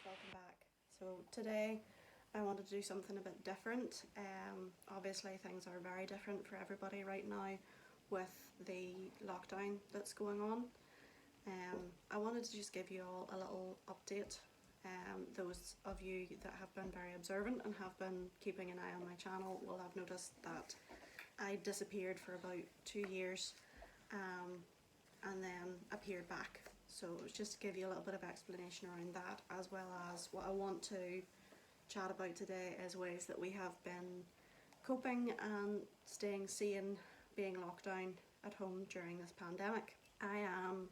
welcome back. So today I wanted to do something a bit different. Obviously things are very different for everybody right now with the lockdown that's going on. I wanted to just give you all a little update. Those of you that have been very observant and have been keeping an eye on my channel will have noticed that I disappeared for about 2 years and then appeared back. So it was just to give you a little bit of explanation around that, as well as what I want to chat about today is ways that we have been coping and staying sane being locked down at home during this pandemic. I am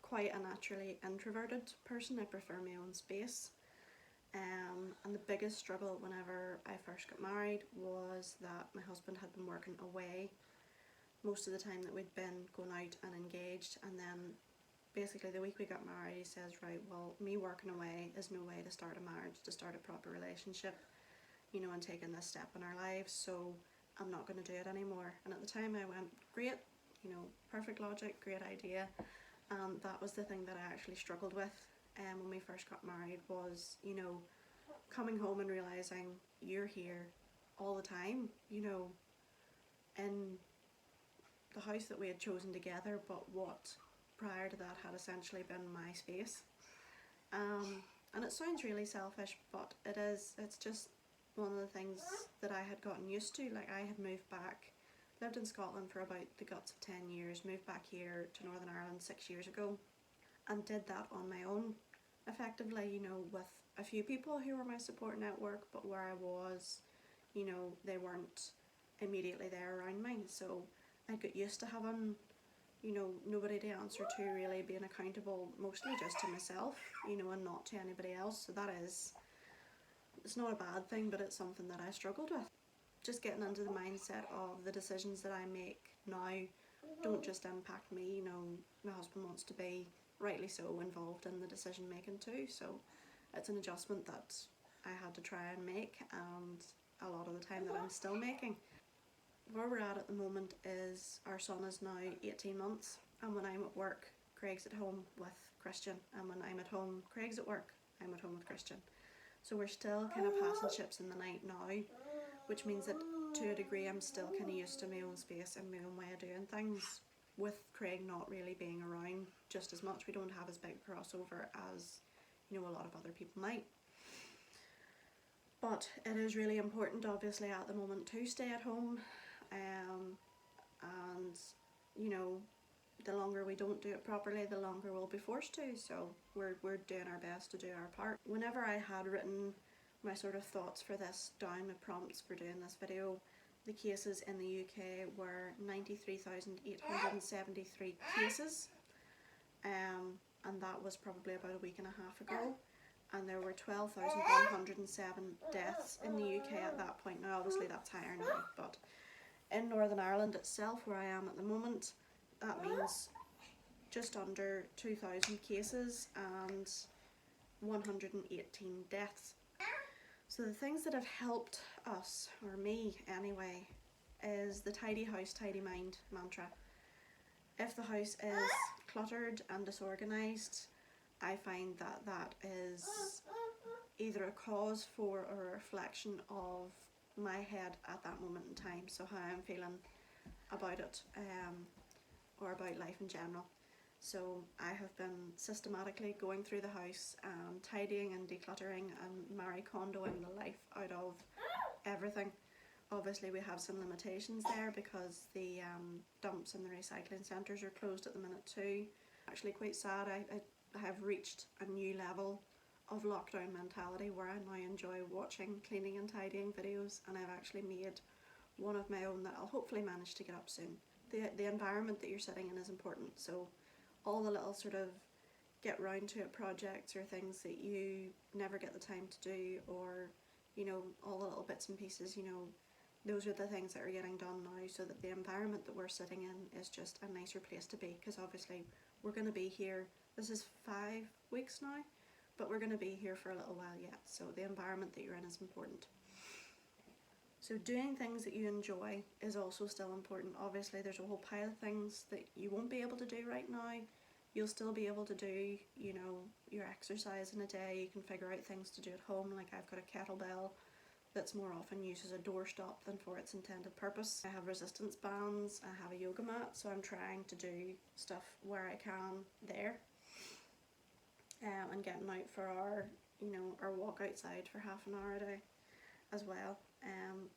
quite a naturally introverted person. I prefer my own space. And the biggest struggle whenever I first got married was that my husband had been working away most of the time that we'd been going out and engaged, and then basically the week we got married he says, right, well, me working away is no way to start a marriage, to start a proper relationship, you know, and taking this step in our lives, so I'm not going to do it anymore. And at the time I went, great, you know, perfect logic, great idea. And that was the thing that I actually struggled with when we first got married, was, you know, coming home and realising you're here all the time, you know, in the house that we had chosen together, but what prior to that had essentially been my space. And it sounds really selfish, but it's just one of the things that I had gotten used to. Like, I had moved back, lived in Scotland for about the guts of 10 years, moved back here to Northern Ireland 6 years ago, and did that on my own, effectively, you know, with a few people who were my support network, but where I was, you know, they weren't immediately there around me. So I got used to having, you know, nobody to answer to, really, being accountable mostly just to myself, you know, and not to anybody else. So that is, it's not a bad thing, but it's something that I struggled with. Just getting into the mindset of the decisions that I make now don't just impact me, you know, my husband wants to be, rightly so, involved in the decision making too, so it's an adjustment that I had to try and make, and a lot of the time that I'm still making. Where we're at the moment is our son is now 18 months, and when I'm at work, Craig's at home with Christian, and when I'm at home, Craig's at work, I'm at home with Christian. So we're still kind of passing ships in the night now, which means that to a degree I'm still kind of used to my own space and my own way of doing things, with Craig not really being around just as much. We don't have as big a crossover as, you know, a lot of other people might. But it is really important, obviously, at the moment to stay at home, and, you know, the longer we don't do it properly, the longer we'll be forced to, so we're doing our best to do our part. Whenever I had written my sort of thoughts for this down, the prompts for doing this video, the cases in the UK were 93,873 cases, and that was probably about a week and a half ago, and there were 12,107 deaths in the UK at that point. Now obviously that's higher now, but in Northern Ireland itself, where I am at the moment, that means just under 2,000 cases and 118 deaths. So the things that have helped us, or me anyway, is the tidy house, tidy mind mantra. If the house is cluttered and disorganised, I find that that is either a cause for or a reflection of my head at that moment in time, so how I'm feeling about it, or about life in general. So I have been systematically going through the house and tidying and decluttering and Marie Kondoing the life out of everything. Obviously we have some limitations there because the dumps and the recycling centres are closed at the minute too. Actually quite sad, I have reached a new level of lockdown mentality where I now enjoy watching cleaning and tidying videos, and I've actually made one of my own that I'll hopefully manage to get up soon. The environment that you're sitting in is important, so all the little sort of get round to it projects or things that you never get the time to do, or, you know, all the little bits and pieces, you know, those are the things that are getting done now, so that the environment that we're sitting in is just a nicer place to be, because obviously we're going to be here, this is 5 weeks now, but we're going to be here for a little while yet, so the environment that you're in is important. So doing things that you enjoy is also still important. Obviously there's a whole pile of things that you won't be able to do right now, you'll still be able to do, you know, your exercise in a day. You can figure out things to do at home. Like I've got a kettlebell that's more often used as a doorstop than for its intended purpose. I have resistance bands, I have a yoga mat, so I'm trying to do stuff where I can there. And getting out for our walk outside for half an hour a day as well.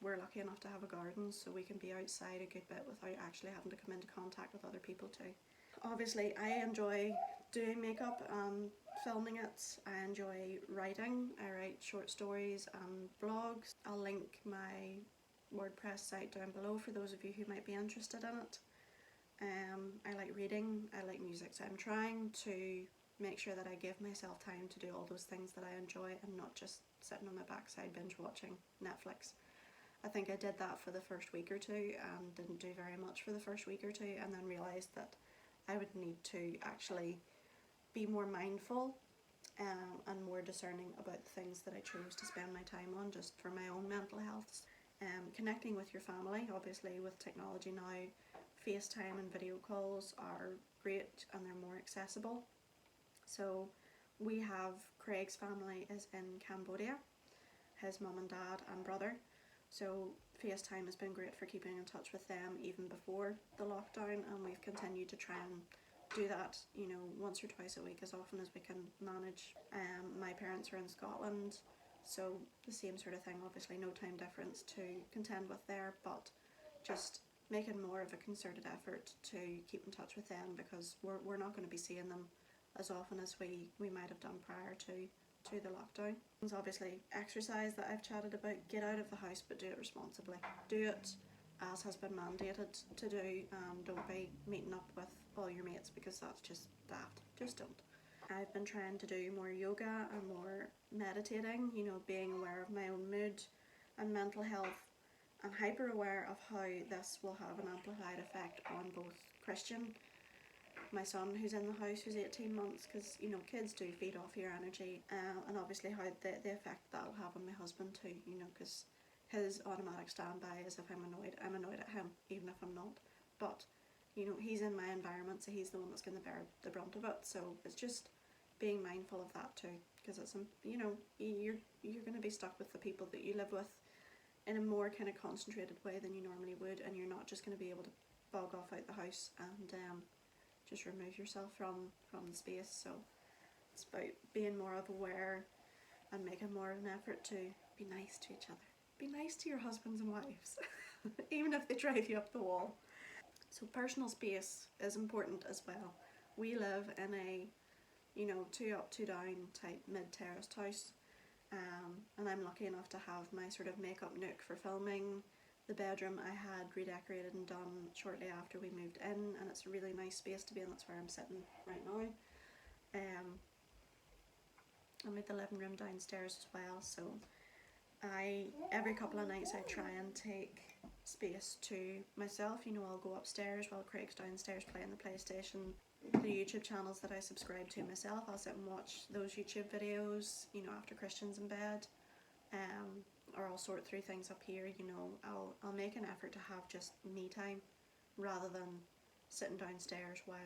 We're lucky enough to have a garden, so we can be outside a good bit without actually having to come into contact with other people too. Obviously, I enjoy doing makeup and filming it. I enjoy writing. I write short stories and blogs. I'll link my WordPress site down below for those of you who might be interested in it. I like reading, I like music, so I'm trying to make sure that I give myself time to do all those things that I enjoy and not just sitting on my backside binge watching Netflix. I think I did that for the first week or two and didn't do very much for the first week or two, and then realised that I would need to actually be more mindful and more discerning about the things that I chose to spend my time on, just for my own mental health. Connecting with your family, obviously with technology now, FaceTime and video calls are great and they're more accessible. So we have, Craig's family is in Cambodia, his mum and dad and brother, so FaceTime has been great for keeping in touch with them even before the lockdown, and we've continued to try and do that, you know, once or twice a week as often as we can manage. My parents are in Scotland, so the same sort of thing, obviously no time difference to contend with there, but just making more of a concerted effort to keep in touch with them, because we're not going to be seeing them as often as we might have done prior to the lockdown. There's obviously exercise that I've chatted about. Get out of the house, but do it responsibly. Do it as has been mandated to do. Don't be meeting up with all your mates, because that's just daft. Just don't. I've been trying to do more yoga and more meditating, you know, being aware of my own mood and mental health, and hyper aware of how this will have an amplified effect on both Christian, my son who's in the house, who's 18 months, because, you know, kids do feed off your energy, and obviously how the effect that'll have on my husband too, you know, because his automatic standby is, if I'm annoyed at him, even if I'm not. But, you know, he's in my environment, so he's the one that's going to bear the brunt of it. So it's just being mindful of that too, because it's, you know, you're going to be stuck with the people that you live with in a more kind of concentrated way than you normally would, and you're not just going to be able to bog off out the house and just remove yourself from the space. So it's about being more of aware and making more of an effort to be nice to each other. Be nice to your husbands and wives, even if they drive you up the wall. So personal space is important as well. We live in a, you know, 2 up, 2 down type mid-terraced house, and I'm lucky enough to have my sort of makeup nook for filming. The bedroom I had redecorated and done shortly after we moved in, and it's a really nice space to be in. That's where I'm sitting right now. I made the living room downstairs as well, so every couple of nights I try and take space to myself. You know, I'll go upstairs while Craig's downstairs playing the PlayStation. The YouTube channels that I subscribe to myself, I'll sit and watch those YouTube videos, you know, after Christian's in bed. Or I'll sort through things up here, you know. I'll make an effort to have just me time, rather than sitting downstairs while,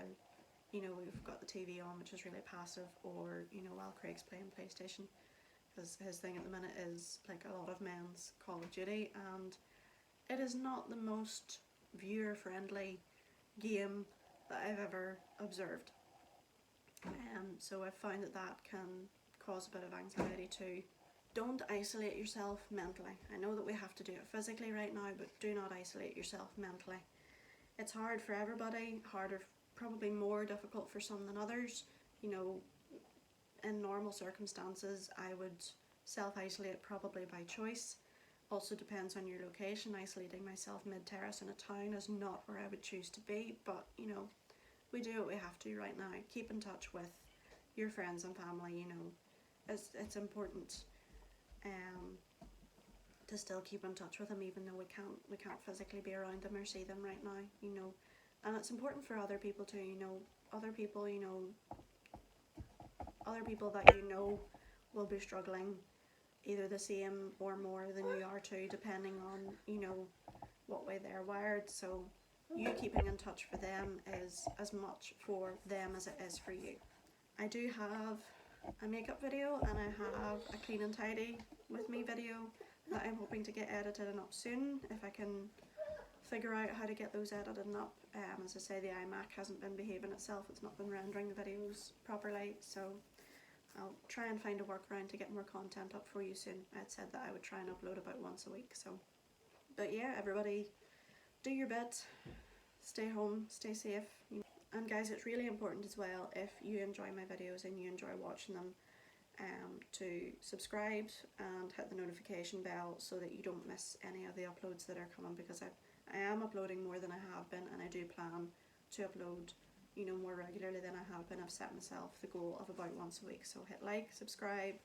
you know, we've got the TV on, which is really passive, or, you know, while Craig's playing PlayStation, because his thing at the minute is like a lot of men's Call of Duty, and it is not the most viewer friendly game that I've ever observed. So I've found that can cause a bit of anxiety too. Don't isolate yourself mentally. I know that we have to do it physically right now, but do not isolate yourself mentally. It's hard for everybody, harder, probably more difficult for some than others. You know, in normal circumstances, I would self-isolate probably by choice. Also depends on your location. Isolating myself mid-terrace in a town is not where I would choose to be, but, you know, we do what we have to right now. Keep in touch with your friends and family, you know. It's important to still keep in touch with them, even though we can't physically be around them or see them right now, you know. And it's important for other people too, you know. Other people that you know will be struggling either the same or more than you are too, depending on, you know, what way they're wired. So you keeping in touch for them is as much for them as it is for you. I do have a makeup video and I have a clean and tidy with me video that I'm hoping to get edited and up soon if I can figure out how to get those edited and up. As I say, the iMac hasn't been behaving itself, it's not been rendering the videos properly, so I'll try and find a workaround to get more content up for you soon. I'd said that I would try and upload about once a week, so. But yeah, everybody do your bit, stay home, stay safe. And guys, it's really important as well, if you enjoy my videos and you enjoy watching them, to subscribe and hit the notification bell so that you don't miss any of the uploads that are coming, because I am uploading more than I have been, and I do plan to upload, you know, more regularly than I have been. I've set myself the goal of about once a week, so hit like, subscribe,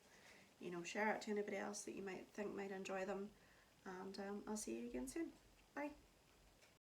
you know, share it to anybody else that you might think might enjoy them, and I'll see you again soon. Bye.